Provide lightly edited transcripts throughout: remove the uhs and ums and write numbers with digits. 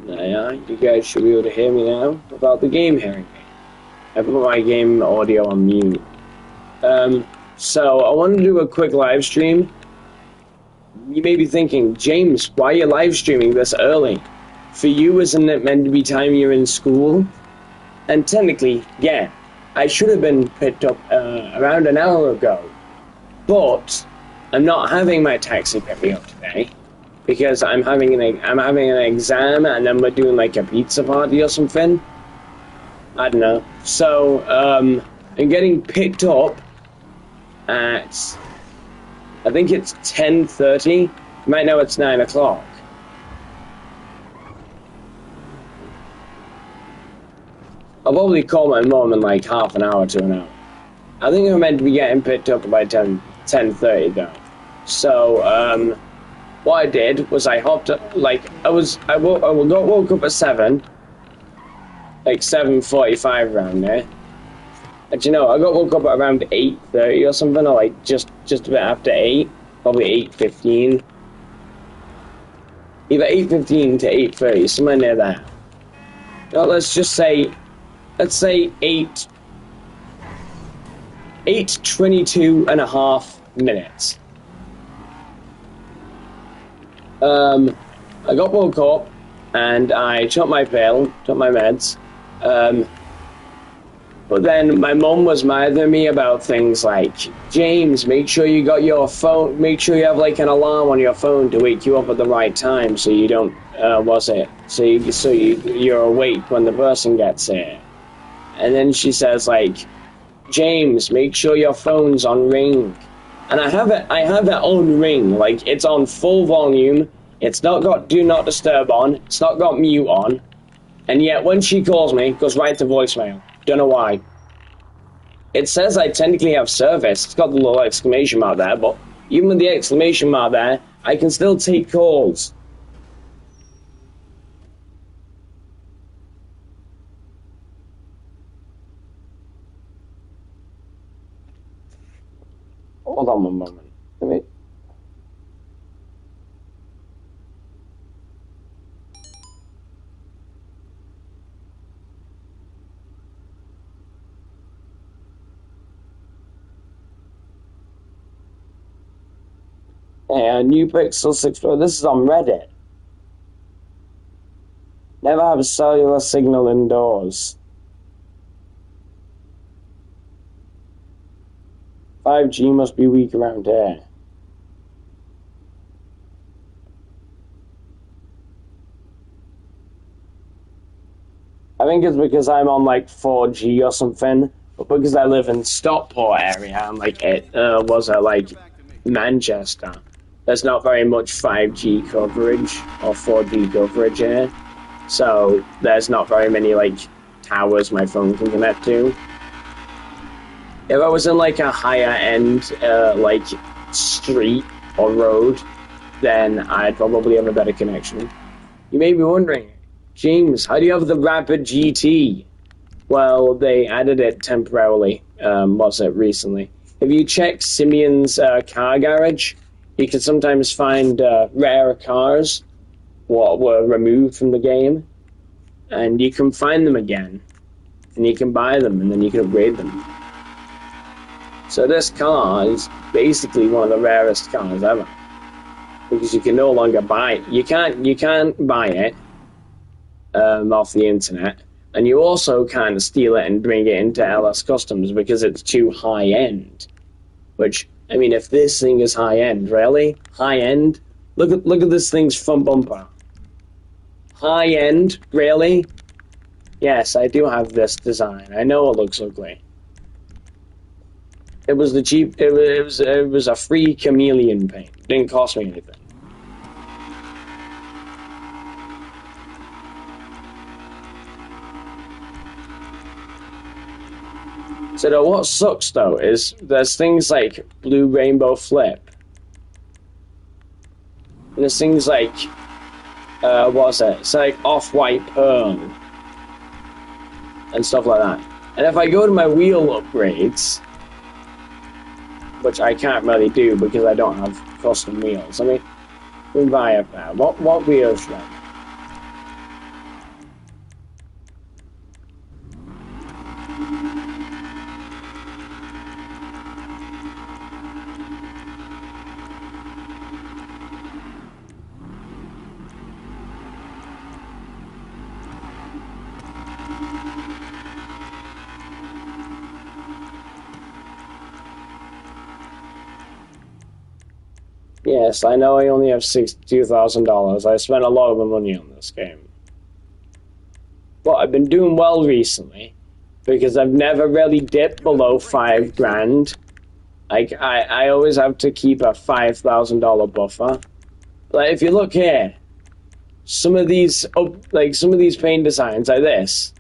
Yeah, you guys should be able to hear me now without the game hearing me. I put my game audio on mute. So I want to do a quick live stream. You may be thinking, James, why are you live streaming this early? For you, isn't it meant to be time you're in school? And technically, yeah, I should have been picked up around an hour ago. But I'm not having my taxi pick me up today because I'm having an exam, and then we're doing like a pizza party or something. I don't know. So I'm getting picked up at, I think it's 10:30. You might know it's 9 o'clock. I'll probably call my mom in like half an hour to an hour. I think I'm meant to be getting picked up by 10:30 though. So what I did was I hopped up, like I woke up at 7, like 7:45 around there. And you know, I woke up at around 8:30 or something, or like just a bit after 8, probably 8:15. Either 8:15 to 8:30, somewhere near that. No, let's say 8:22 and a half minutes. I got woke up and I took my pill, took my meds. But then my mum was mad at me about things like, James, make sure you got your phone, make sure you have like an alarm on your phone to wake you up at the right time so you don't, you're awake when the person gets here. And then she says like, James, make sure your phone's on ring. And I have it on ring, like it's on full volume, it's not got do not disturb on, it's not got mute on, and yet when she calls me, it goes right to voicemail. Don't know why. It says I technically have service, it's got the little exclamation mark there, but even with the exclamation mark there, I can still take calls. Hold on one moment. Let me... Hey, new Pixel 6 Pro. This is on Reddit. Never have a cellular signal indoors. 5G must be weak around here. I think it's because I'm on like 4G or something, but because I live in Stockport area, I'm like it was at like Manchester. There's not very much 5G coverage or 4G coverage here, so there's not very many like towers my phone can connect to. If I was in like a higher end like street or road, then I'd probably have a better connection. You may be wondering, James, how do you have the Rapid GT? Well, they added it temporarily, recently. If you check Simeon's car garage, you can sometimes find rare cars what were removed from the game, and you can find them again, and you can buy them, and then you can upgrade them. So this car is basically one of the rarest cars ever, because you can no longer buy it. You can't buy it off the internet, and you also can't steal it and bring it into LS Customs because it's too high end. Which, I mean, if this thing is high end, really high end, look at this thing's front bumper. High end, really? Yes, I do have this design. I know it looks ugly. It was the cheap. It was a free chameleon paint. It didn't cost me anything. So what sucks though is there's things like Blue Rainbow Flip. And there's things like what's it? It's like Off-White Pearl and stuff like that. And if I go to my wheel upgrades, which I can't really do because I don't have custom wheels. I mean, We buy a pair. What wheels then? Yes, I know I only have $62,000. I spent a lot of my money on this game. But I've been doing well recently because I've never really dipped below $5,000. Like, I always have to keep a $5,000 buffer. Like, if you look here, some of these paint designs like this,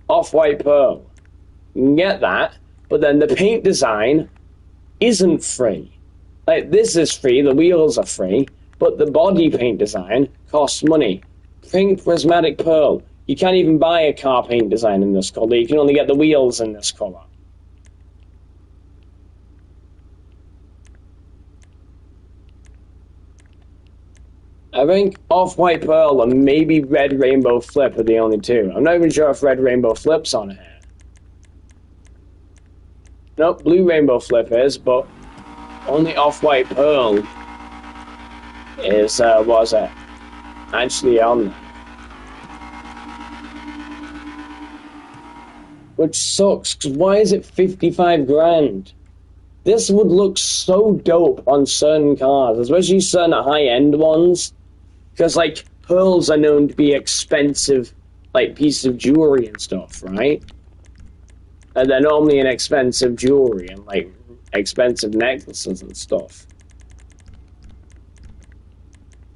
Off-White Pearl, you can get that, but then the paint design isn't free. Like, this is free, the wheels are free, but the body paint design costs money. Pink Prismatic Pearl. You can't even buy a car paint design in this color. You can only get the wheels in this color. I think Off-White Pearl and maybe Red Rainbow Flip are the only two. I'm not even sure if Red Rainbow Flip's on here. Nope, Blue Rainbow Flip is, but only Off-White Pearl is, was it, actually on there. Which sucks, because why is it 55 grand? This would look so dope on certain cars, especially certain high-end ones. Because, like, pearls are known to be expensive, like, pieces of jewelry and stuff, right? And they're normally in expensive jewelry and, like, expensive necklaces and stuff.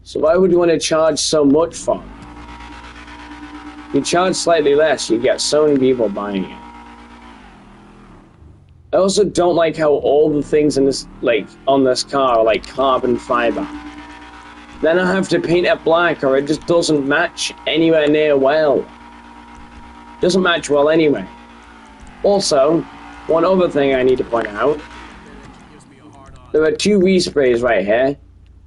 So why would you want to charge so much for it? You charge slightly less, you get so many people buying it. I also don't like how all the things in this, like, on this car are like carbon fiber. Then I have to paint it black or it just doesn't match anywhere near well. Doesn't match well anyway. Also, one other thing I need to point out. There are two resprays right here.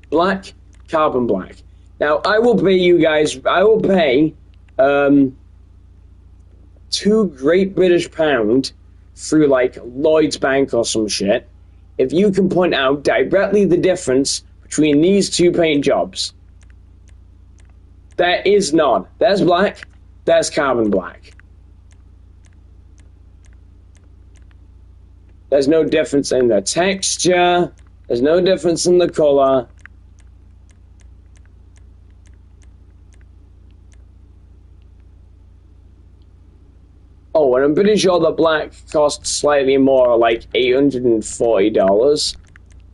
Black, carbon black. Now, I will pay you guys, I will pay £2 Great British pound through like Lloyd's Bank or some shit if you can point out directly the difference between these two paint jobs. There is none. There's black, there's carbon black. There's no difference in the texture, there's no difference in the color. Oh, and I'm pretty sure the black costs slightly more, like $840,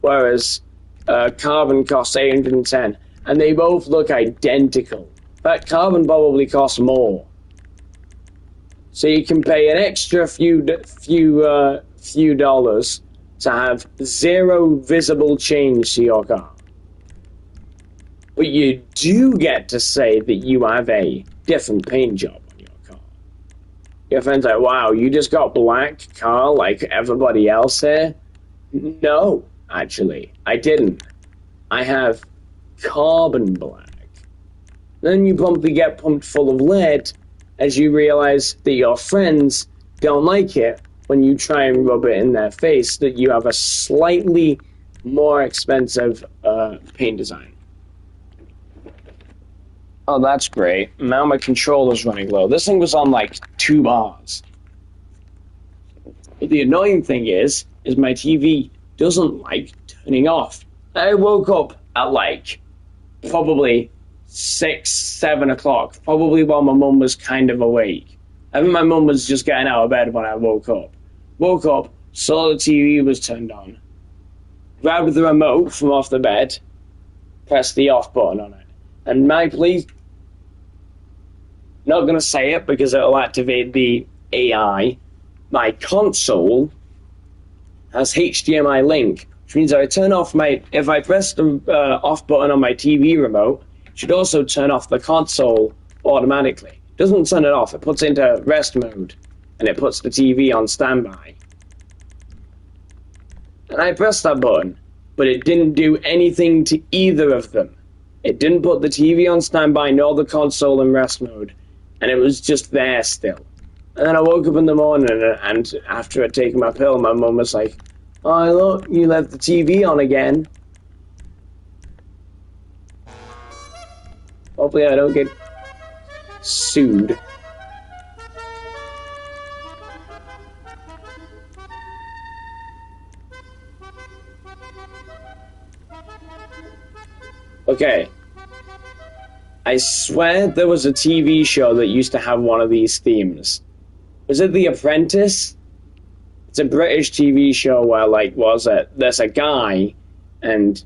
whereas carbon costs $810, and they both look identical. But carbon probably costs more, so you can pay an extra few dollars to have zero visible change to your car. But you do get to say that you have a different paint job. Your friend's like, wow, you just got black car like everybody else here? No, actually, I didn't. I have carbon black. Then you promptly get pumped full of lead as you realize that your friends don't like it when you try and rub it in their face that you have a slightly more expensive paint design. Oh, that's great. Now my controller's running low. This thing was on like 2 bars. But the annoying thing is my TV doesn't like turning off. I woke up at like probably 6, 7 o'clock, probably while my mum was kind of awake. I think my mum was just getting out of bed when I woke up. Woke up, saw the TV was turned on, grabbed the remote from off the bed, pressed the off button on it. And my police, not going to say it because it'll activate the AI, my console has HDMI link, which means if I press the off button on my TV remote, it should also turn off the console automatically. It doesn't turn it off, it puts it into rest mode, and it puts the TV on standby. And I pressed that button, but it didn't do anything to either of them. It didn't put the TV on standby nor the console in rest mode, and it was just there still. And then I woke up in the morning, and after I'd taken my pill, my mum was like, "Oh, look, you left the TV on again." Hopefully I don't get sued. Okay. I swear there was a TV show that used to have one of these themes. Was it The Apprentice? It's a British TV show where, like, there's a guy, and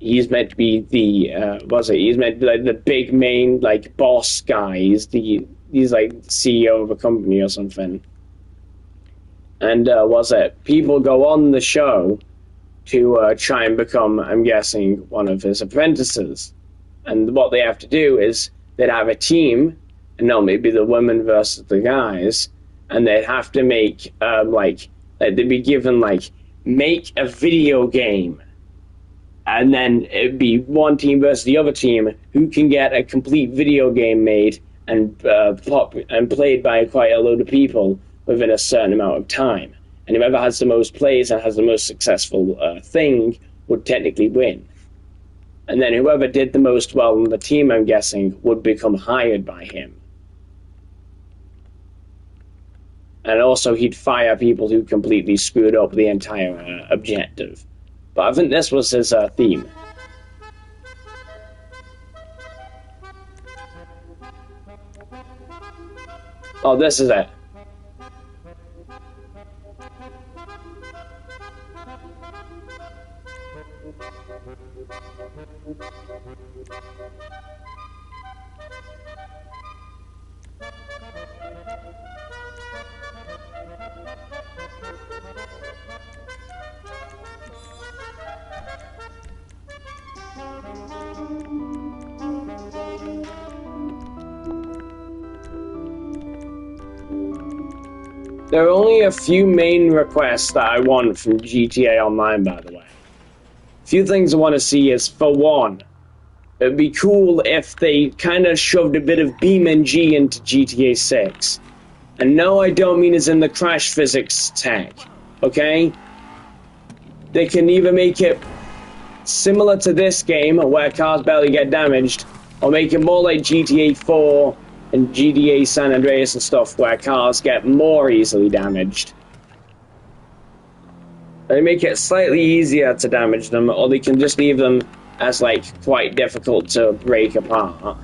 he's meant to be he's meant to be, like, the big main, like, boss guy. He's like, CEO of a company or something. And, people go on the show to try and become, I'm guessing, one of his apprentices. And what they have to do is they'd have a team, and normally it'd be the women versus the guys, and they'd have to make, they'd be given, like, make a video game. And then it'd be one team versus the other team who can get a complete video game made and played by quite a load of people within a certain amount of time. And whoever has the most plays and has the most successful thing would technically win. And then whoever did the most well on the team, I'm guessing, would become hired by him. And also he'd fire people who completely screwed up the entire objective. But I think this was his theme. Oh, this is it. There are only a few main requests that I want from GTA Online, by the way. A few things I want to see is, for one, it'd be cool if they kind of shoved a bit of BeamNG into GTA 6. And no, I don't mean as in the crash physics tech, okay? They can either make it similar to this game, where cars barely get damaged, or make it more like GTA 4 and GTA San Andreas and stuff, where cars get more easily damaged. They make it slightly easier to damage them, or they can just leave them as, like, quite difficult to break apart.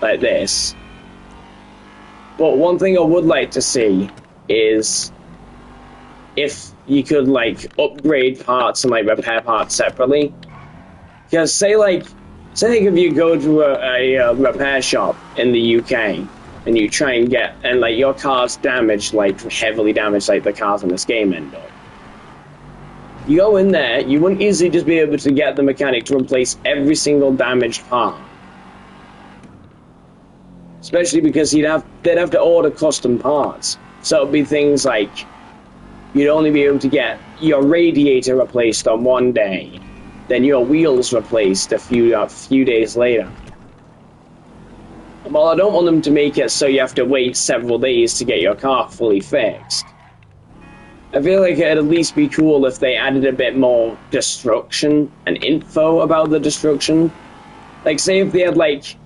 Like this. But one thing I would like to see is if you could, like, upgrade parts and, like, repair parts separately. Because say if you go to a repair shop in the UK and you try and like, your car's damaged, like, heavily damaged, like the cars in this game end up. You go in there, you wouldn't easily just be able to get the mechanic to replace every single damaged part. Especially because they'd have to order custom parts. So it'd be things like, you'd only be able to get your radiator replaced on one day, then your wheels replaced a few days later. Well, I don't want them to make it so you have to wait several days to get your car fully fixed. I feel like it'd at least be cool if they added a bit more destruction and info about the destruction. Like, say if they had, like,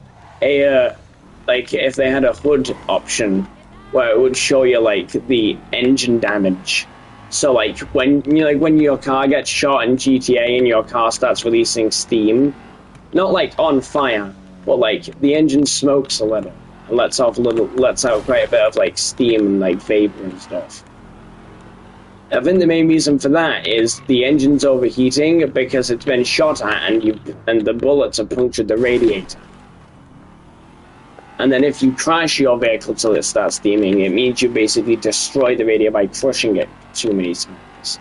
if they had a HUD option where it would show you, like, the engine damage. So, like, when your car gets shot in GTA and your car starts releasing steam, not, like, on fire, but, like, the engine smokes a little and lets out quite a bit of, like, steam and, like, vapor and stuff. I think the main reason for that is the engine's overheating because it's been shot at and the bullets have punctured the radiator. And then if you crash your vehicle till it starts steaming, it means you basically destroy the radiator by crushing it too many times.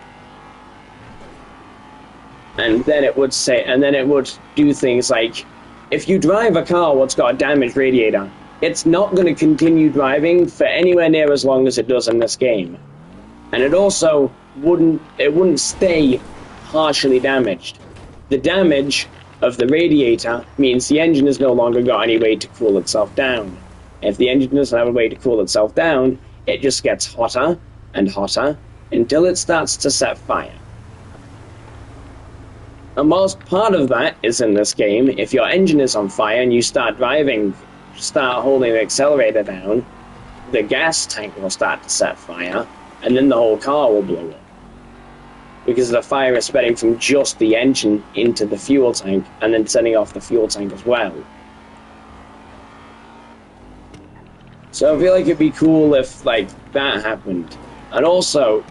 And then it would do things like, if you drive a car what's got a damaged radiator, it's not going to continue driving for anywhere near as long as it does in this game. And it also wouldn't stay partially damaged. The damage of the radiator means the engine has no longer got any way to cool itself down. If the engine doesn't have a way to cool itself down, it just gets hotter and hotter until it starts to set fire. And whilst part of that is in this game, if your engine is on fire and you start driving, start holding the accelerator down, the gas tank will start to set fire, and then the whole car will blow up. Because the fire is spreading from just the engine into the fuel tank, and then setting off the fuel tank as well. So I feel like it'd be cool if, like, that happened. And also,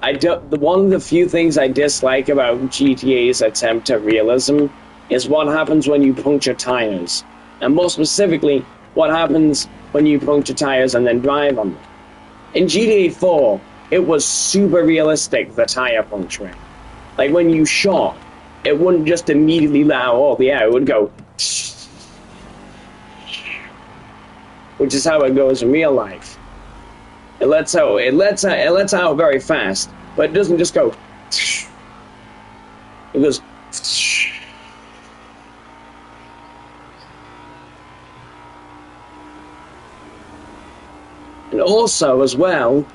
one of the few things I dislike about GTA's attempt at realism is what happens when you puncture tires. And more specifically, what happens when you puncture tires and then drive on them. In GTA 4, it was super realistic, the tire puncturing. Like, when you shot, it wouldn't just immediately let out all the air, it would go... which is how it goes in real life. It lets out very fast, but it doesn't just go... it goes... And also, as well,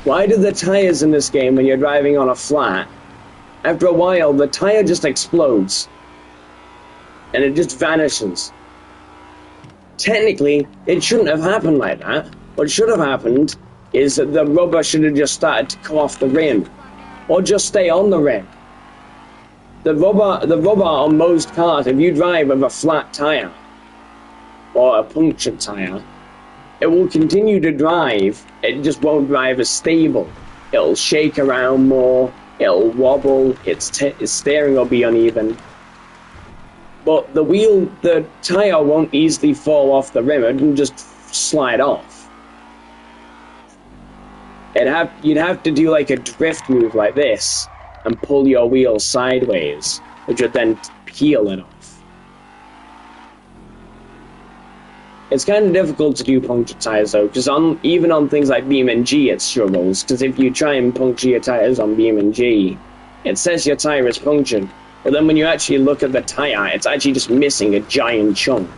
why do the tires in this game, when you're driving on a flat, after a while, the tire just explodes. And it just vanishes. Technically, it shouldn't have happened like that. What should have happened is that the rubber should have just started to come off the rim. Or just stay on the rim. The rubber on most cars, if you drive with a flat tire, or a punctured tire, it will continue to drive, it just won't drive as stable. It'll shake around more, it'll wobble, its steering will be uneven. But the tire won't easily fall off the rim, it can just slide off. You'd have to do like a drift move like this, and pull your wheel sideways, which would then peel it off. It's kind of difficult to do puncture tires though, because even on things like BeamNG it struggles, because if you try and puncture your tires on BeamNG, it says your tire is punctured, but then when you actually look at the tire, it's actually just missing a giant chunk.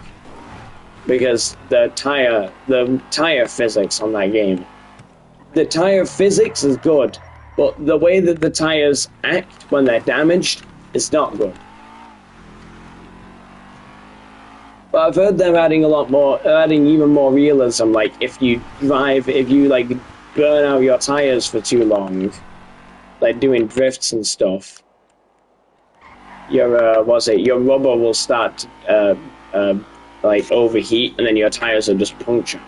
Because the tire physics on that game, the tire physics is good, but the way that the tires act when they're damaged is not good. But I've heard them adding even more realism, like if you like burn out your tires for too long, like doing drifts and stuff, your rubber will start like overheat, and then your tires will just puncture.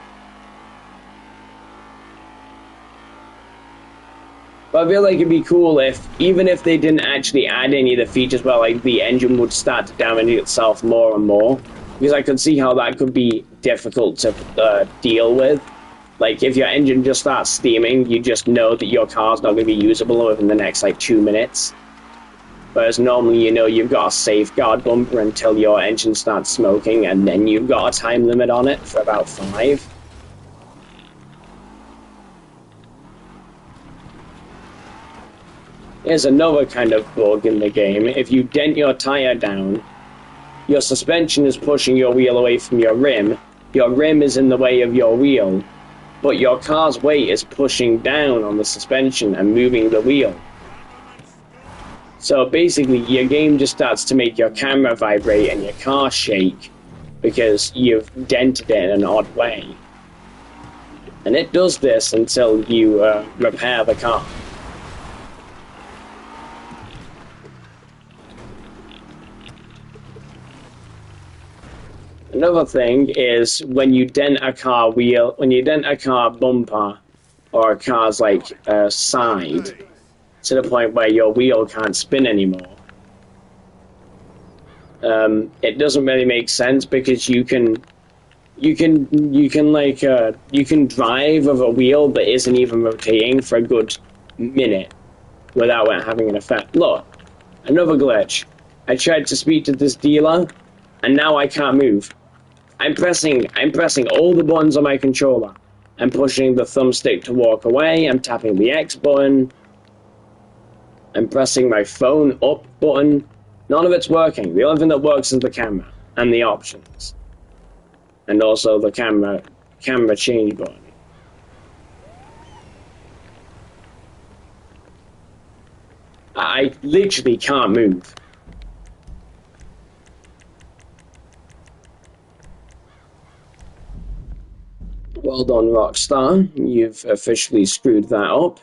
But I feel like it'd be cool even if they didn't actually add any of the features where like the engine would start to damage itself more and more. Because I could see how that could be difficult to deal with. Like, if your engine just starts steaming, you just know that your car's not going to be usable within the next, like, 2 minutes. Whereas normally, you know, you've got a safeguard bumper until your engine starts smoking, and then you've got a time limit on it for about 5. Here's another kind of bug in the game. If you dent your tire down, your suspension is pushing your wheel away from your rim is in the way of your wheel, but your car's weight is pushing down on the suspension and moving the wheel. So basically, your game just starts to make your camera vibrate and your car shake because you've dented it in an odd way. And it does this until you repair the car. Another thing is when you dent a car bumper or a car's like side to the point where your wheel can't spin anymore, it doesn't really make sense because you can drive with a wheel that isn't even rotating for a good minute without it having an effect. Look, another glitch. I tried to speak to this dealer, and now I can't move. I'm pressing all the buttons on my controller. I'm pushing the thumbstick to walk away, I'm tapping the X button, I'm pressing my phone up button. None of it's working. The only thing that works is the camera and the options. And also the camera change button. I literally can't move. Well done, Rockstar. You've officially screwed that up.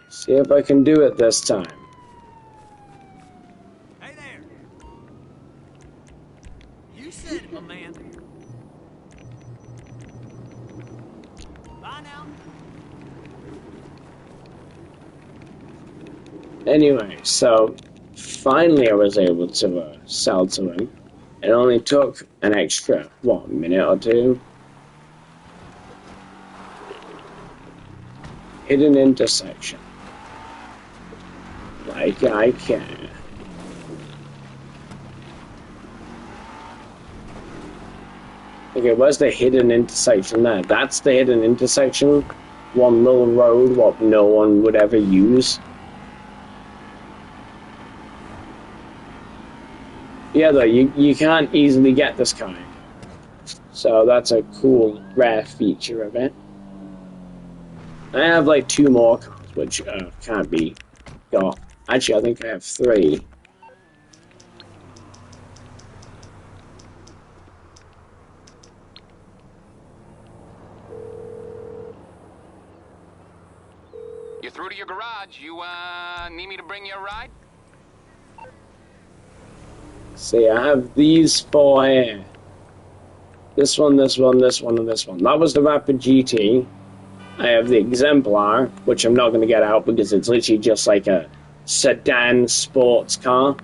See if I can do it this time. Hey there! You said it, my man. Bye now. Anyway, so finally I was able to sell to him. It only took an extra, what, minute or two? Hidden intersection. Like I can. Okay, where's the hidden intersection there? That's the hidden intersection. One little road, what no one would ever use. Yeah, though, you can't easily get this kind. So that's a cool, rare feature of it. I have like 2 more cars, which can't be got. Actually, I think I have 3. You're through to your garage. You, need me to bring you a ride? See, I have these 4 here. This one, this one, this one, and this one. That was the Rapid GT. I have the Exemplar, which I'm not going to get out because it's literally just like a sedan sports car.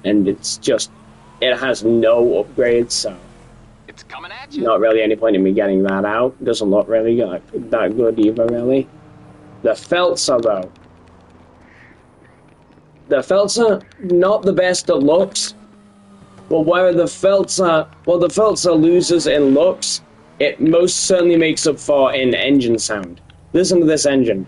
And it's just, it has no upgrades, so It's coming at you. not really any point in me getting that out. Doesn't look really that good either, really. The Feltzer, though. The Feltzer, not the best at looks. But where the Feltzer loses in looks, it most certainly makes up for in engine sound. Listen to this engine.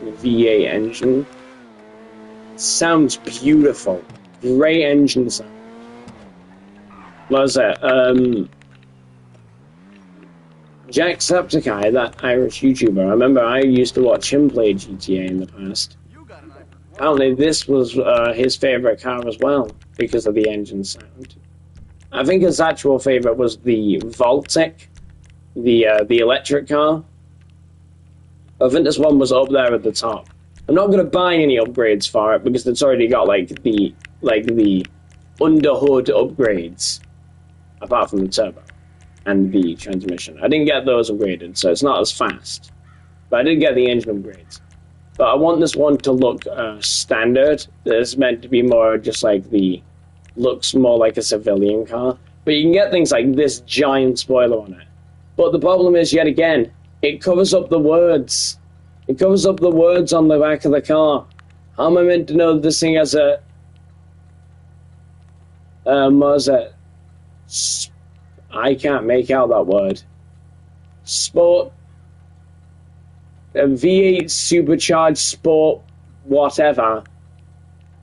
V8 engine. Sounds beautiful. Great engine sound. What was it? Jacksepticeye, that Irish YouTuber. I remember I used to watch him play GTA in the past. Apparently this was his favourite car as well, because of the engine sound. I think his actual favourite was the Voltic, the electric car. I think this one was up there at the top. I'm not going to buy any upgrades for it because it's already got like the under hood upgrades, apart from the turbo and the transmission. I didn't get those upgraded, so it's not as fast. But I did get the engine upgrades. But I want this one to look standard. It's meant to be more just like looks more like a civilian car. But you can get things like this giant spoiler on it. But the problem is, yet again, it covers up the words. It covers up the words on the back of the car. How am I meant to know this thing has a... what was it? I can't make out that word. Sport... A V8 supercharged sport whatever.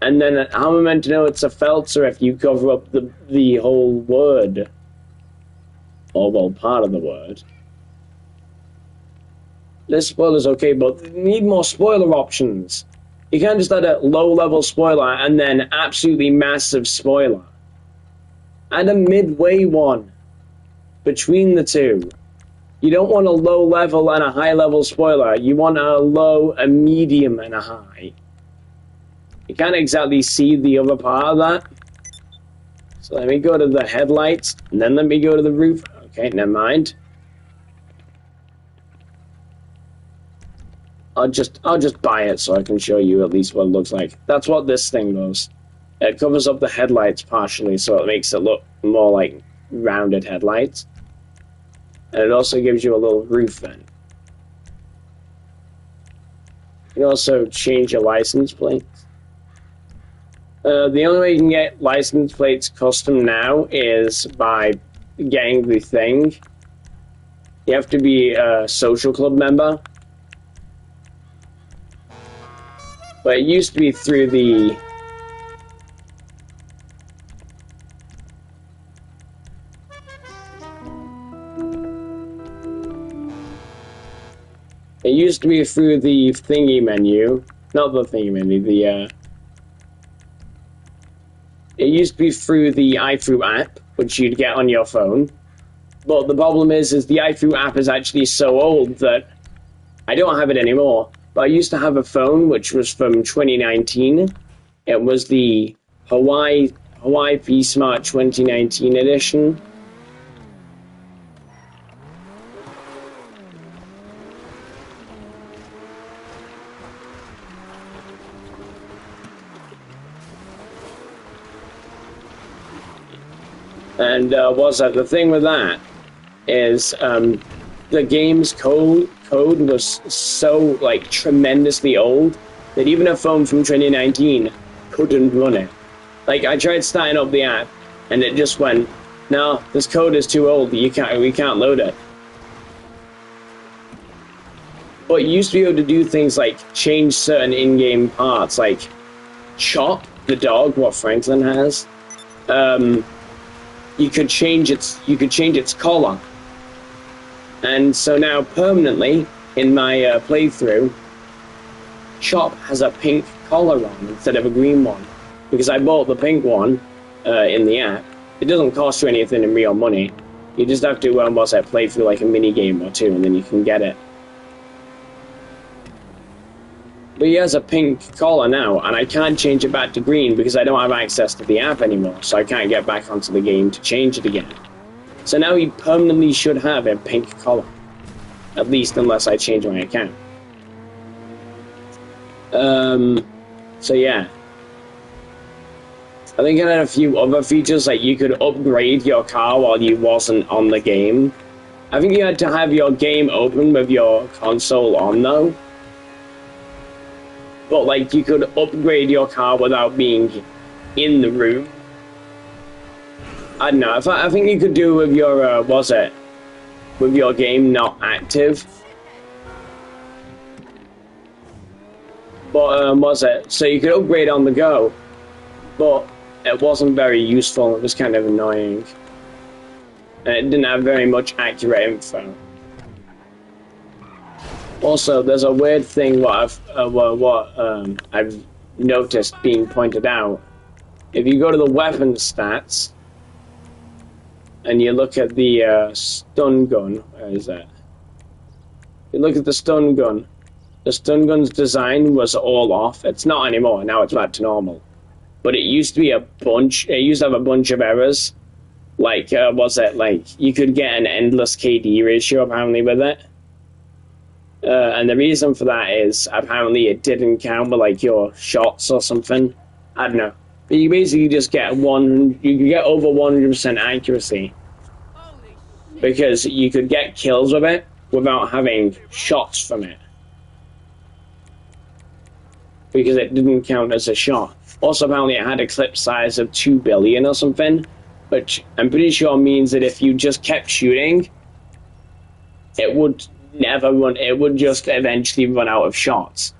And then how am I meant to know it's a Feltzer if you cover up the whole word? Or, well, part of the word. This spoiler's okay, but you need more spoiler options. You can't just add a low-level spoiler and then absolutely massive spoiler. Add a midway one between the two. You don't want a low-level and a high-level spoiler. You want a low, a medium, and a high. You can't exactly see the other part of that. So let me go to the headlights, and then let me go to the roof. Okay, never mind. I'll just buy it so I can show you at least what it looks like. That's what this thing does. It covers up the headlights partially, so it makes it look more like rounded headlights. And it also gives you a little roof vent. You can also change your license plates. The only way you can get license plates custom now is by getting the thing. You have to be a social club member. But it used to be through the... It used to be through the thingy menu. Not the thingy menu, the, It used to be through the iFruit app, which you'd get on your phone. But the problem is the iFruit app is actually so old that I don't have it anymore. But I used to have a phone which was from 2019. It was the Hawaii P Smart 2019 edition. And the thing with that is the game's code was so like tremendously old that even a phone from 2019 couldn't run it. Like I tried starting up the app and it just went, no, this code is too old. We can't load it. But you used to be able to do things like change certain in-game parts, like Chop the dog, what Franklin has. You could change its collar, and so now permanently in my playthrough, Chop has a pink collar on instead of a green one because I bought the pink one in the app. It doesn't cost you anything in real money. You just have to play through like a mini game or two, and then you can get it. But he has a pink collar now, and I can't change it back to green because I don't have access to the app anymore, so I can't get back onto the game to change it again. So now he permanently should have a pink collar. At least unless I change my account. So yeah. I think it had a few other features, like you could upgrade your car while you wasn't on the game. I think you had to have your game open with your console on, though. But, like, you could upgrade your car without being in the room. I don't know. I think you could do it with your, with your game not active. But, so you could upgrade on the go. But it wasn't very useful. It was kind of annoying. And it didn't have very much accurate info. Also, there's a weird thing what I've noticed being pointed out. If you go to the weapon stats and you look at the stun gun, where is that? You look at the stun gun. The stun gun's design was all off. It's not anymore. Now it's back to normal. But it used to be a bunch. It used to have a bunch of errors. Like, like you could get an endless KD ratio apparently with it. And the reason for that is apparently it didn't count with like your shots or something. I don't know. But you basically just get you can get over 100% accuracy because you could get kills with it without having shots from it because it didn't count as a shot. Also, apparently it had a clip size of 2 billion or something, which I'm pretty sure means that if you just kept shooting, it would never run. It would just eventually run out of shots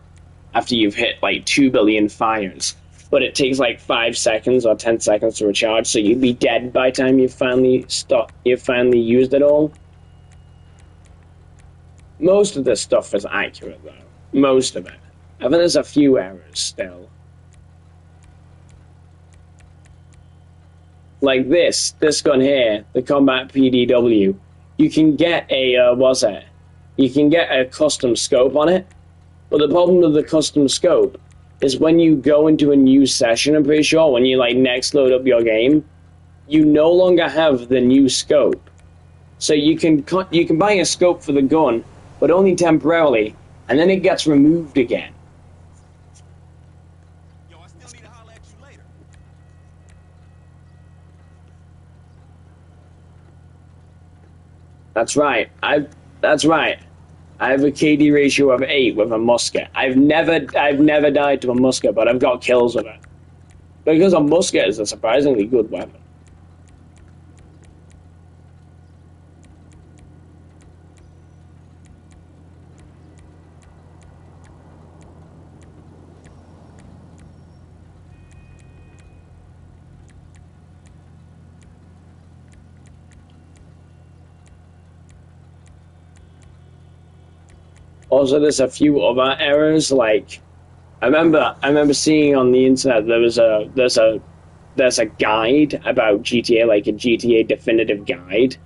after you've hit like 2 billion fires. But it takes like 5 seconds or 10 seconds to recharge, so you'd be dead by the time you finally used it all. Most of this stuff is accurate though. Most of it. I think there's a few errors still. Like this gun here, the Combat PDW. You can get a you can get a custom scope on it, but the problem with the custom scope is when you go into a new session, I'm pretty sure, when you like next load up your game, you no longer have the new scope. So you can buy a scope for the gun, but only temporarily, and then it gets removed again. Yo, I still need to holler at you later. That's right. That's right. I have a KD ratio of 8 with a musket. I've never died to a musket, but I've got kills with it. Because a musket is a surprisingly good weapon. Also, there's a few other errors. Like, I remember seeing on the internet there's a guide about GTA, like a GTA definitive guide,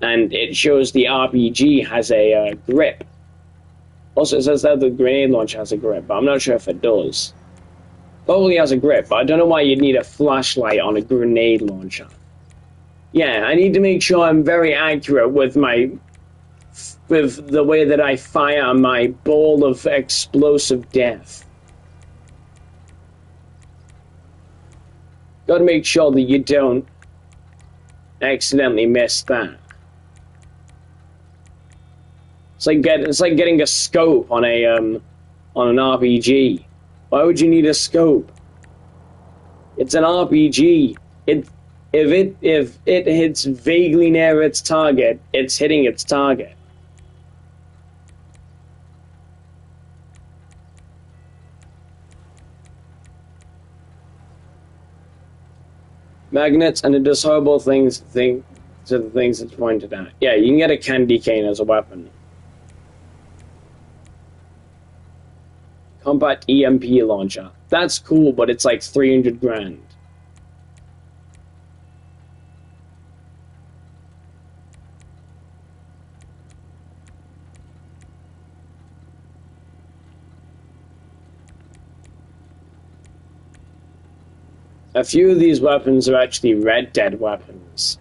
and it shows the RPG has a grip. Also, it says that the grenade launcher has a grip, but I'm not sure if it does. Probably has a grip, but I don't know why you'd need a flashlight on a grenade launcher. Yeah, I need to make sure I'm very accurate with the way that I fire my ball of explosive death. Gotta make sure that you don't accidentally miss that. It's like getting a scope on an RPG. Why would you need a scope? It's an RPG. If it hits vaguely near its target, it's hitting its target. Magnets, and it does horrible things to the things it's pointed at. Yeah, you can get a candy cane as a weapon. Compact EMP launcher. That's cool, but it's like 300 grand. A few of these weapons are actually Red Dead weapons.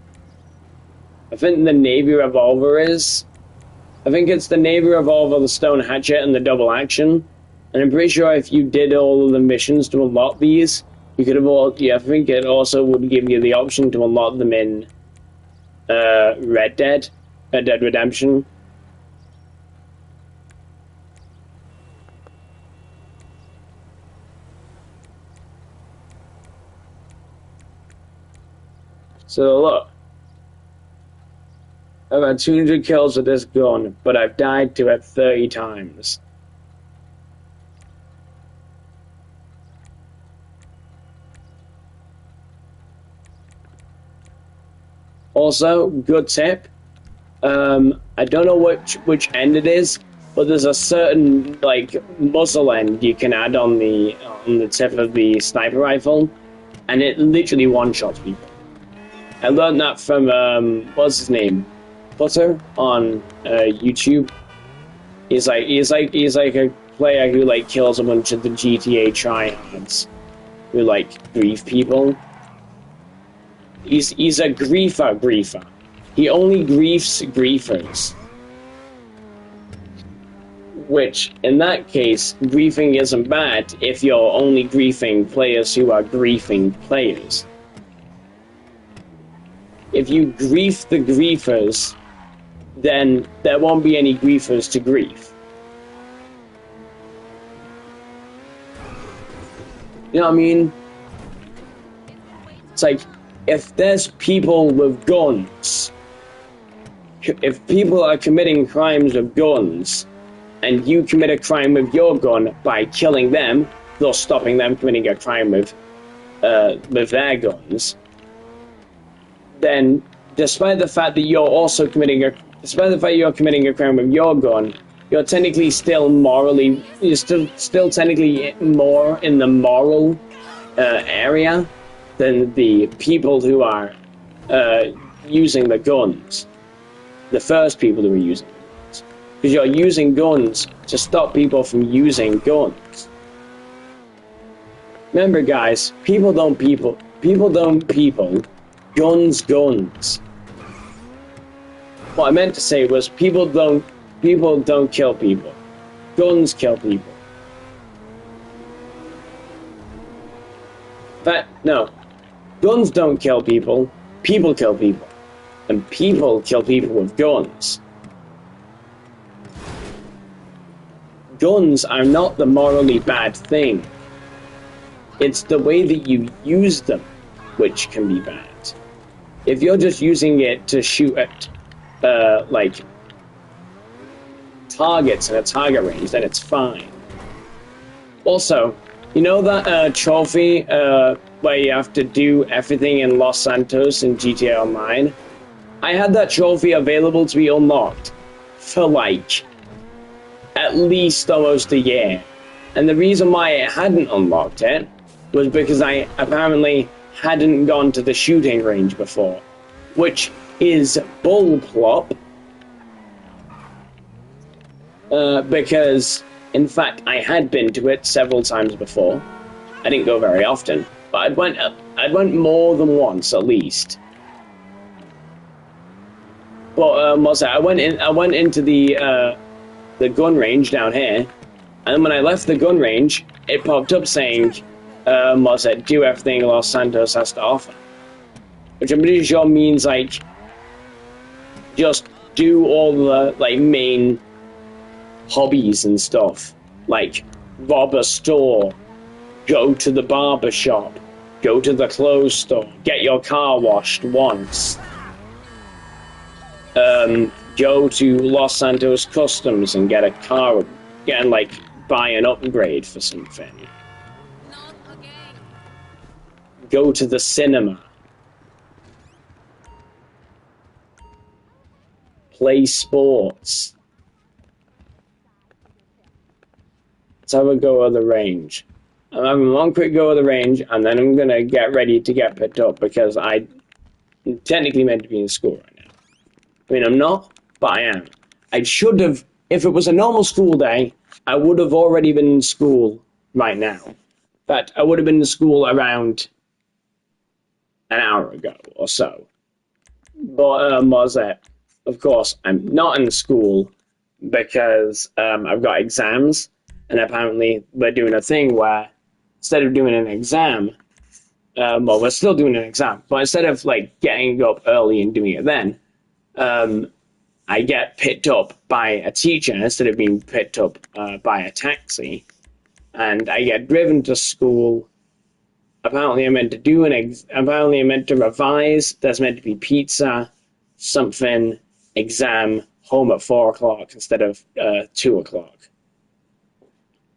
I think the Navy Revolver is. I think it's the Navy Revolver, the Stone Hatchet, and the Double Action. And I'm pretty sure if you did all of the missions to unlock these, you could have all. Yeah, I think it also would give you the option to unlock them in Red Dead Redemption. So look, I've had 200 kills with this gun, but I've died to it 30 times. Also, good tip. I don't know which end it is, but there's a certain like muzzle end you can add on the tip of the sniper rifle, and it literally one-shots people. I learned that from what's his name, Butter on YouTube. He's like a player who like kills a bunch of the GTA tryhards who like grief people. He's a griefer. He only griefs griefers. Which, in that case, griefing isn't bad if you're only griefing players who are griefing players. If you grief the griefers, then there won't be any griefers to grief. You know what I mean? It's like, if there's people with guns, if people are committing crimes with guns, and you commit a crime with your gun by killing them, thus stopping them committing a crime with their guns, then despite the fact that you're committing a crime with your gun, you're technically still morally, you're still technically more in the moral area than the people who are using the guns. The first people who are using the guns. Because you're using guns to stop people from using guns. Remember, guys, people don't people. People don't people. Guns, guns. What I meant to say was people don't kill people. guns kill people. But no, guns don't kill people. People kill people, and people kill people with guns. Guns are not the morally bad thing. It's the way that you use them which can be bad. If you're just using it to shoot at, like, targets in a target range, then it's fine. Also, you know that trophy where you have to do everything in Los Santos in GTA Online? I had that trophy available to be unlocked for, like, at least almost a year. And the reason why I hadn't unlocked it was because I apparently hadn't gone to the shooting range before, which is bullplop. Because, in fact, I had been to it several times before. I didn't go very often, but I'd went more than once at least. But I went into the gun range down here, and when I left the gun range, it popped up saying, do everything Los Santos has to offer. Which I'm pretty sure means, like, just do all the, like, main hobbies and stuff. Like, rob a store, go to the barber shop, go to the clothes store, get your car washed once. Go to Los Santos Customs and get a car, and, like, buy an upgrade for something. Go to the cinema. Play sports. Let's have a go at the range. I'm having one quick go at the range, and then I'm gonna get ready to get picked up because I'm technically meant to be in school right now. I mean, I'm not, but I am. I should have, if it was a normal school day, I would have already been in school right now. But I would have been in school around an hour ago or so. But of course, I'm not in school because I've got exams, and apparently we're doing a thing where instead of doing an exam, we're still doing an exam, but instead of, like, getting up early and doing it then, I get picked up by a teacher instead of being picked up by a taxi, and I get driven to school. Apparently I'm meant to revise. There's meant to be pizza, something, exam, home at 4 o'clock instead of 2 o'clock.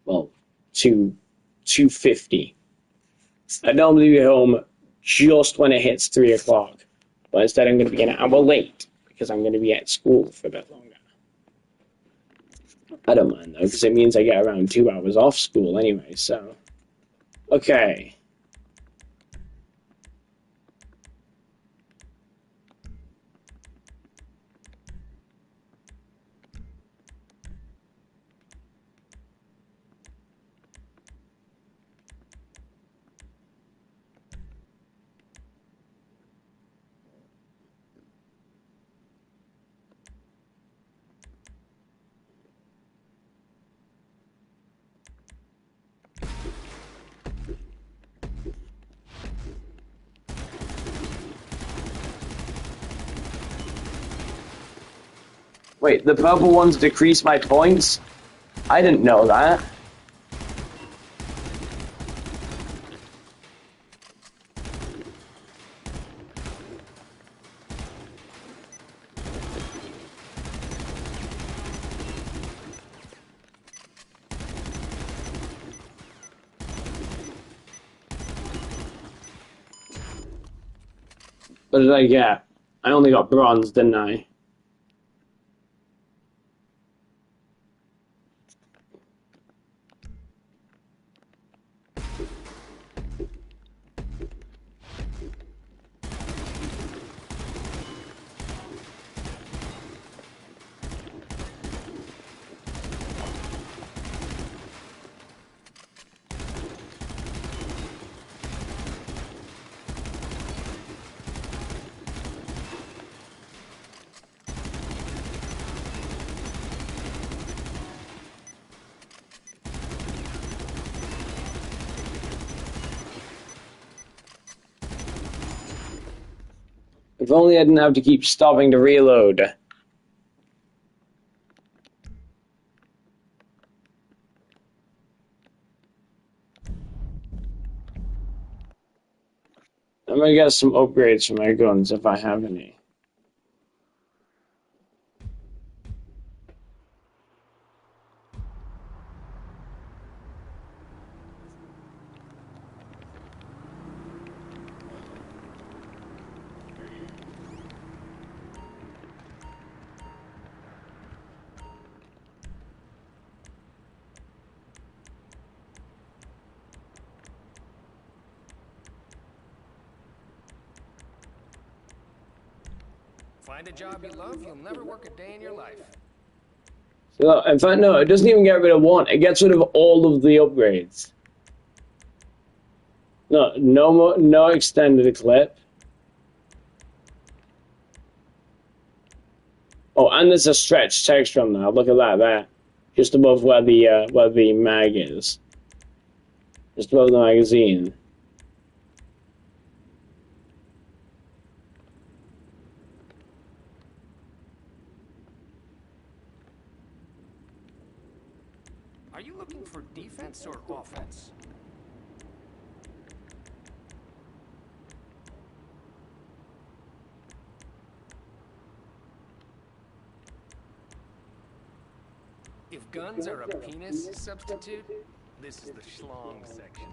Well, 2:50. I normally be home just when it hits 3 o'clock, but instead I'm going to be an hour late because I'm going to be at school for a bit longer. I don't mind though, because it means I get around 2 hours off school anyway, so. Okay. Wait, the purple ones decrease my points? I didn't know that. What did I get? I only got bronze, didn't I? If only I didn't have to keep stopping to reload. I'm gonna get some upgrades for my guns if I have any. Find a job you love, you'll never work a day in your life. So, in fact, no, it doesn't even get rid of one. It gets rid of all of the upgrades. No, no more, no extended clip. Oh, and there's a stretch texture on there. Look at that there, just above where the mag is, just above the magazine. Are you looking for defense or offense? If guns are a penis substitute, this is the schlong section.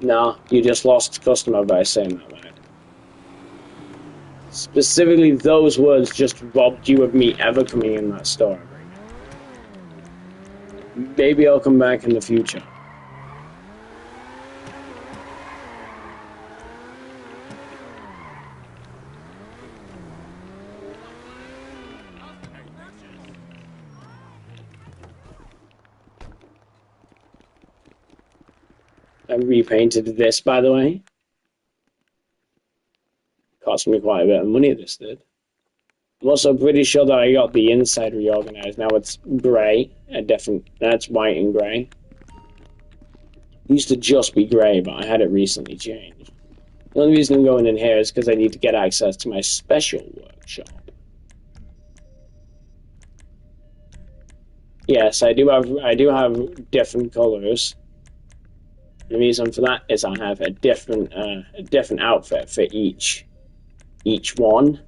No, you just lost customer by saying that, man. Specifically, those words just robbed you of me ever coming in that store. Maybe I'll come back in the future. I repainted this, by the way. Cost me quite a bit of money, this did. I'm also pretty sure that I got the inside reorganized. Now it's grey, that's white and grey. It used to just be grey, but I had it recently changed. The only reason I'm going in here is because I need to get access to my special workshop. Yes, I do have different colours. The reason for that is I have a different outfit for each one.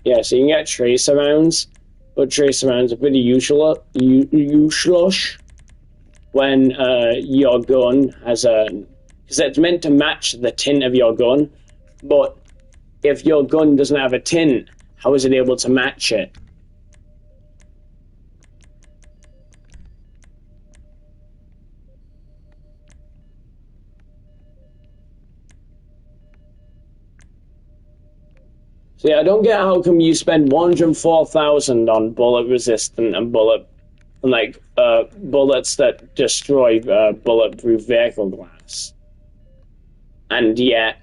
Yeah, so you can get tracer rounds, but tracer rounds are pretty useless when your gun has a... Because it's meant to match the tint of your gun, but if your gun doesn't have a tint, how is it able to match it? So yeah, I don't get how come you spend 104,000 on bullet resistant and bullets that destroy bulletproof vehicle glass. And yet,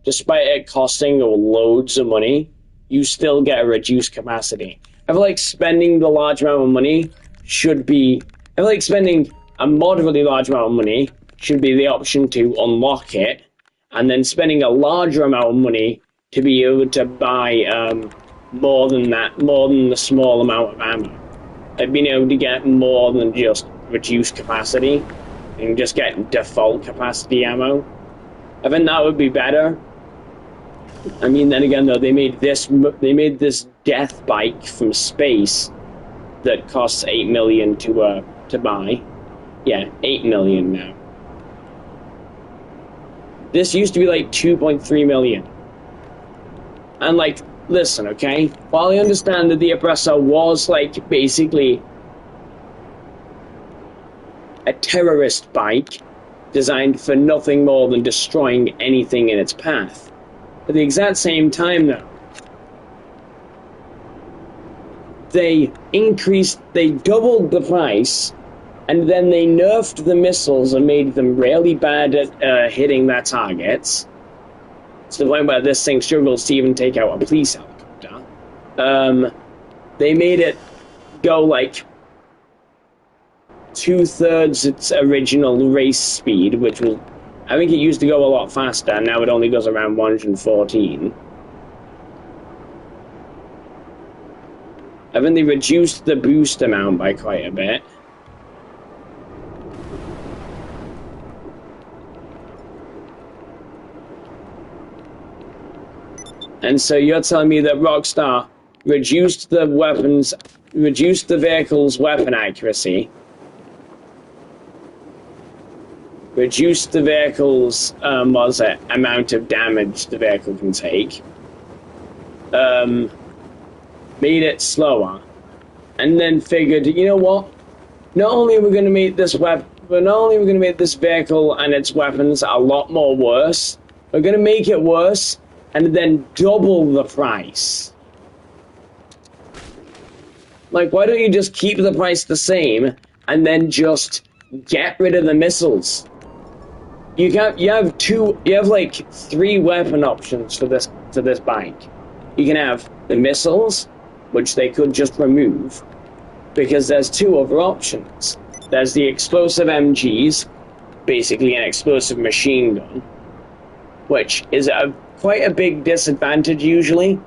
despite it costing loads of money, you still get a reduced capacity. I feel like spending the large amount of money should be... I feel like spending a moderately large amount of money should be the option to unlock it, and then spending a larger amount of money to be able to buy more than the small amount of ammo. Like being able to get more than just reduced capacity, and just get default capacity ammo. I think that would be better. I mean, then again, though, they made this death bike from space that costs $8 million to buy. Yeah, $8 million now. This used to be like $2.3 million. And like, listen, okay? While I understand that the Oppressor was like basically a terrorist bike designed for nothing more than destroying anything in its path. At the exact same time, though, they doubled the price, and then they nerfed the missiles and made them really bad at hitting their targets. to the point where this thing struggles to even take out a police helicopter. They made it go like 2/3 its original race speed, which was, I think it used to go a lot faster, and now it only goes around 114. I think they reduced the boost amount by quite a bit. And so you're telling me that Rockstar reduced the vehicle's weapon accuracy, reduced the vehicle's, amount of damage the vehicle can take, made it slower, and then figured, you know what? Not only are we going to make this vehicle and its weapons a lot more worse, we're going to make it worse and then double the price. Like, why don't you just keep the price the same and then just get rid of the missiles? You have like 3 weapon options for this bike. You can have the missiles, which they could just remove, because there's 2 other options. There's the explosive MGs, basically an explosive machine gun, which is quite a big disadvantage usually,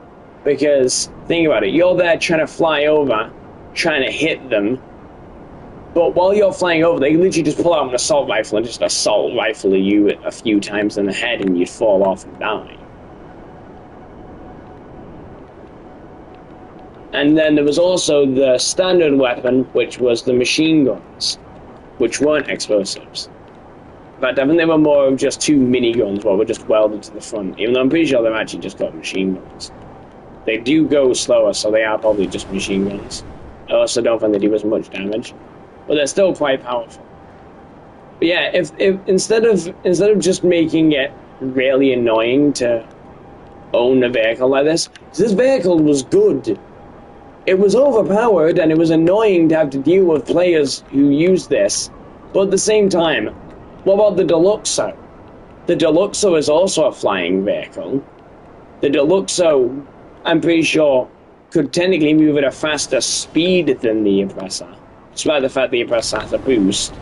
because think about it, you're there trying to fly over, trying to hit them, but while you're flying over, they literally just pull out an assault rifle and just assault rifle you a few times in the head, and you'd fall off and die. And then there was also the standard weapon, which was the machine guns, which weren't explosives. In fact, I think they were more of just 2 miniguns that were just welded to the front, even though I'm pretty sure they've actually just got machine guns. They do go slower, so they are probably just machine guns. I also don't think they do as much damage, but they're still quite powerful. But yeah, if instead of just making it really annoying to own a vehicle like this vehicle was good. It was overpowered, and it was annoying to have to deal with players who use this. But at the same time, what about the Deluxo? The Deluxo is also a flying vehicle. The Deluxo, I'm pretty sure, could technically move at a faster speed than the Oppressor, despite the fact the Oppressor has a boost.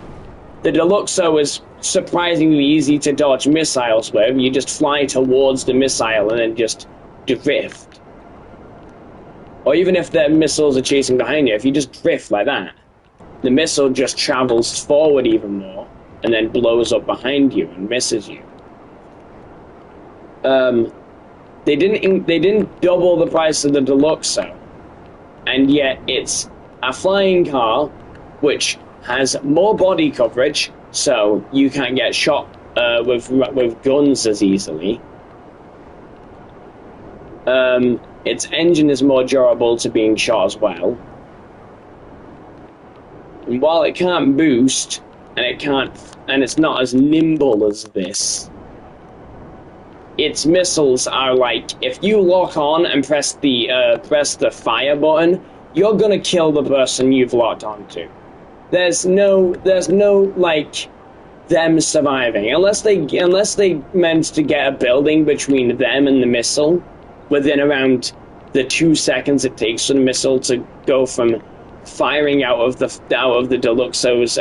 The Deluxo is surprisingly easy to dodge missiles with. You just fly towards the missile and then just drift. Or even if the missiles are chasing behind you, if you just drift like that, the missile just travels forward even more and then blows up behind you and misses you. They didn't double the price of the Deluxo, and yet it's a flying car which has more body coverage, so you can't get shot with guns as easily. Its engine is more durable to being shot as well. And while it can't boost, and it's not as nimble as this, its missiles are like, if you lock on and press the fire button, you're gonna kill the person you've locked onto. There's no like them surviving unless they meant to get a building between them and the missile within around the 2 seconds it takes for the missile to go from firing out of the Deluxo's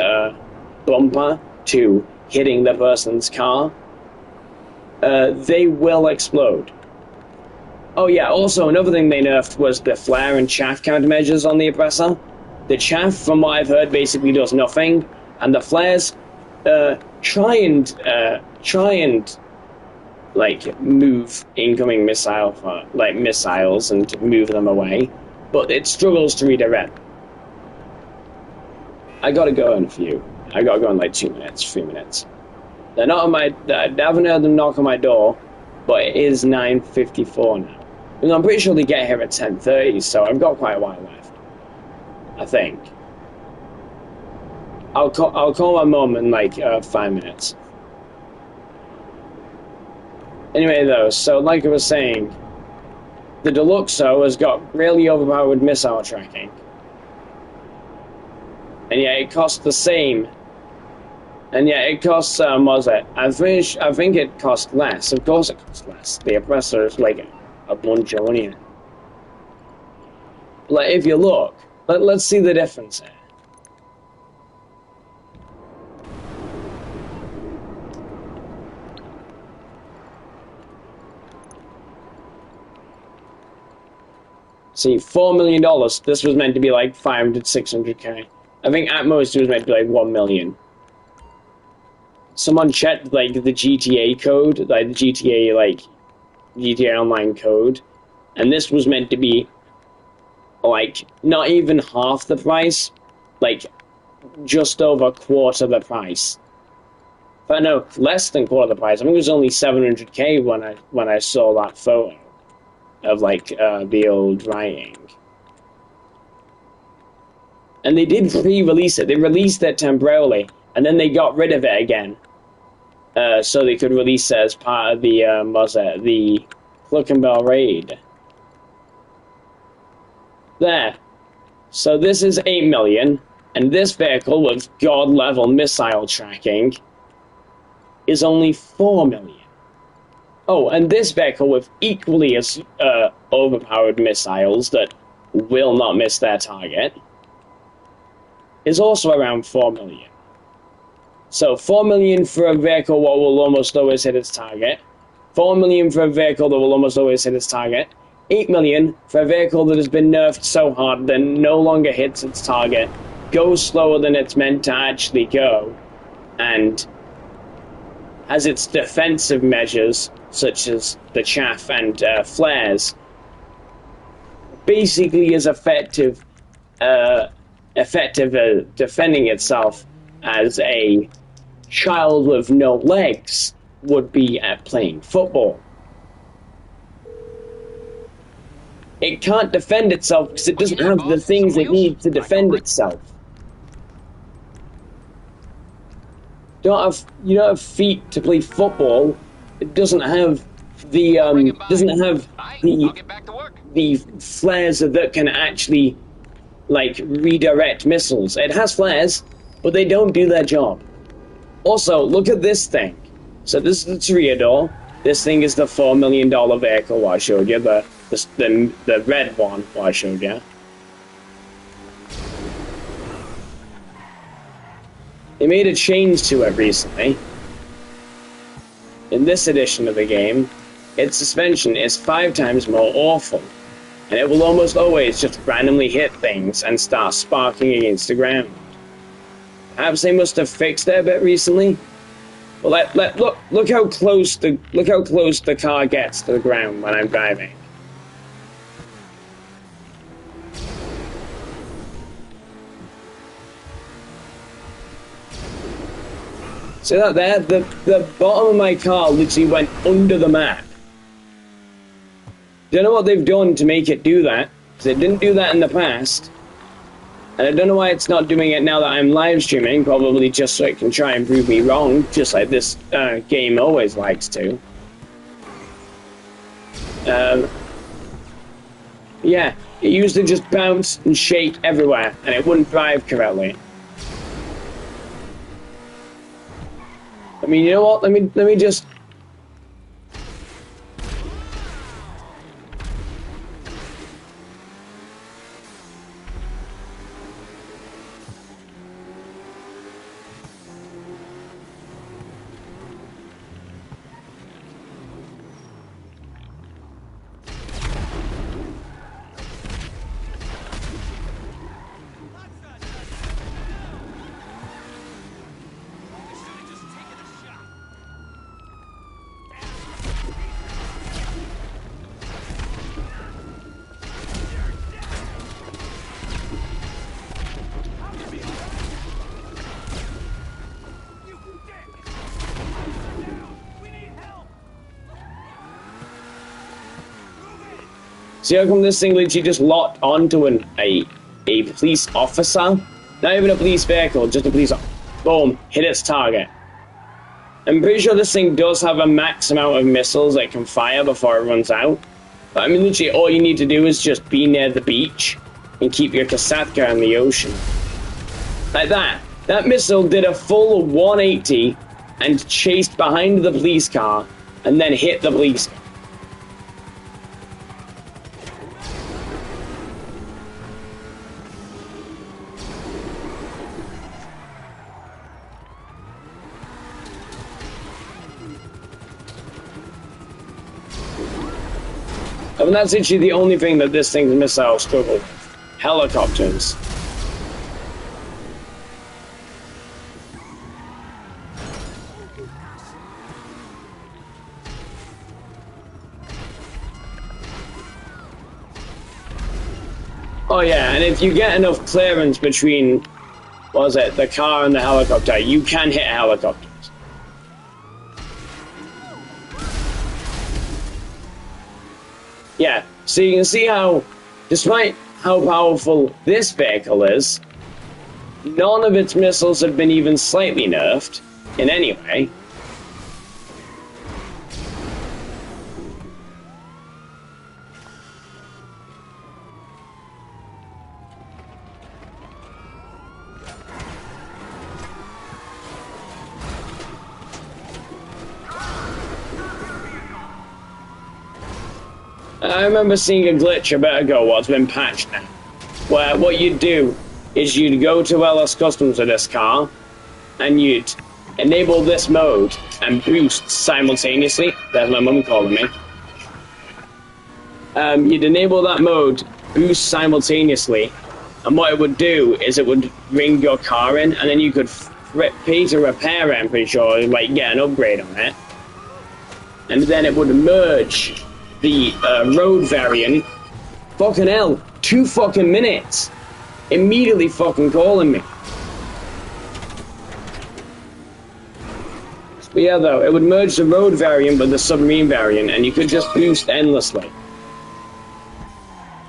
bumper to hitting the person's car. They will explode. Oh yeah, also another thing they nerfed was the flare and chaff countermeasures on the Oppressor. The chaff, from what I've heard, basically does nothing, and the flares try and like move incoming missiles and move them away, but it struggles to redirect. I gotta go in like 2 minutes, 3 minutes. I haven't heard them knock on my door, but it is 9:54 now. And I'm pretty sure they get here at 10:30, so I've got quite a while left, I think. I'll call my mum in like 5 minutes. Anyway, though, so like I was saying, the Deluxo has got really overpowered missile tracking. And yet it costs the same And yeah, it costs, was it? I think it cost less. Of course it costs less. The oppressor is like a bunch of money. Like, if you look, let's see the difference here. See, $4 million. This was meant to be like 500, 600K. I think at most it was meant to be like 1 million. Someone checked like the GTA code, like the GTA Online code, and this was meant to be like not even half the price, like just over quarter the price. But no, less than quarter the price. I think it was only 700K when I saw that photo of like the old writing. And they did pre-release it. They released it temporarily, and then they got rid of it again. So they could release it as part of the, the Cluckenbell raid. There. So this is 8 million, and this vehicle with god-level missile tracking is only 4 million. Oh, and this vehicle with equally as overpowered missiles that will not miss their target is also around 4 million. So 4 million for a vehicle that will almost always hit its target, 4 million for a vehicle that will almost always hit its target, 8 million for a vehicle that has been nerfed so hard that no longer hits its target, goes slower than it's meant to actually go, and has its defensive measures, such as the chaff and flares, basically is effective defending itself as a child with no legs would be at playing football. It can't defend itself because it doesn't have the things it needs to defend itself. You don't have feet to play football. It doesn't have the the flares that can actually like redirect missiles. It has flares, but they don't do their job. Also, look at this thing. So this is the Toreador. This thing is the $4 million vehicle I showed you, the red one I showed you. They made a change to it recently. In this edition of the game, its suspension is 5 times more awful, and it will almost always just randomly hit things and start sparking against the ground. Perhaps they must have fixed it a bit recently. Well, look how close the car gets to the ground when I'm driving. See that there? The bottom of my car literally went under the map. Don't know what they've done to make it do that, because it didn't do that in the past. And I don't know why it's not doing it now that I'm live streaming, probably just so it can try and prove me wrong, just like this game always likes to. Yeah, it used to just bounce and shake everywhere, and it wouldn't drive correctly. I mean, you know what? Let me just. See how come this thing literally just locked onto a police officer? Not even a police vehicle, just a police. Boom, hit its target. I'm pretty sure this thing does have a max amount of missiles that it can fire before it runs out. But I mean, literally, all you need to do is just be near the beach and keep your Kasatka in the ocean. Like that. That missile did a full 180 and chased behind the police car and then hit the police car. And that's actually the only thing that this thing's missile struggle with. Helicopters. Oh yeah, and if you get enough clearance between, what was it, the car and the helicopter, you can hit helicopters. Yeah, so you can see how, despite how powerful this vehicle is, none of its missiles have been even slightly nerfed in any way. I remember seeing a glitch a bit ago, what's been patched now, where what you'd do is you'd go to LS Customs with this car, and you'd enable this mode and boost simultaneously. There's my mum calling me. You'd enable that mode, boost simultaneously, and what it would do is it would bring your car in, and then you could pay to repair it, I'm pretty sure, like get an upgrade on it, and then it would merge the road variant. Fucking hell, 2 fucking minutes. Immediately fucking calling me. But yeah, though, it would merge the road variant with the submarine variant, and you could just boost endlessly.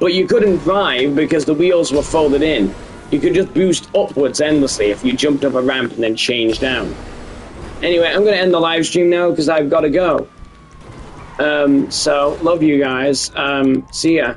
But you couldn't drive because the wheels were folded in. You could just boost upwards endlessly if you jumped up a ramp and then changed down. Anyway, I'm going to end the live stream now because I've got to go. So, love you guys. See ya.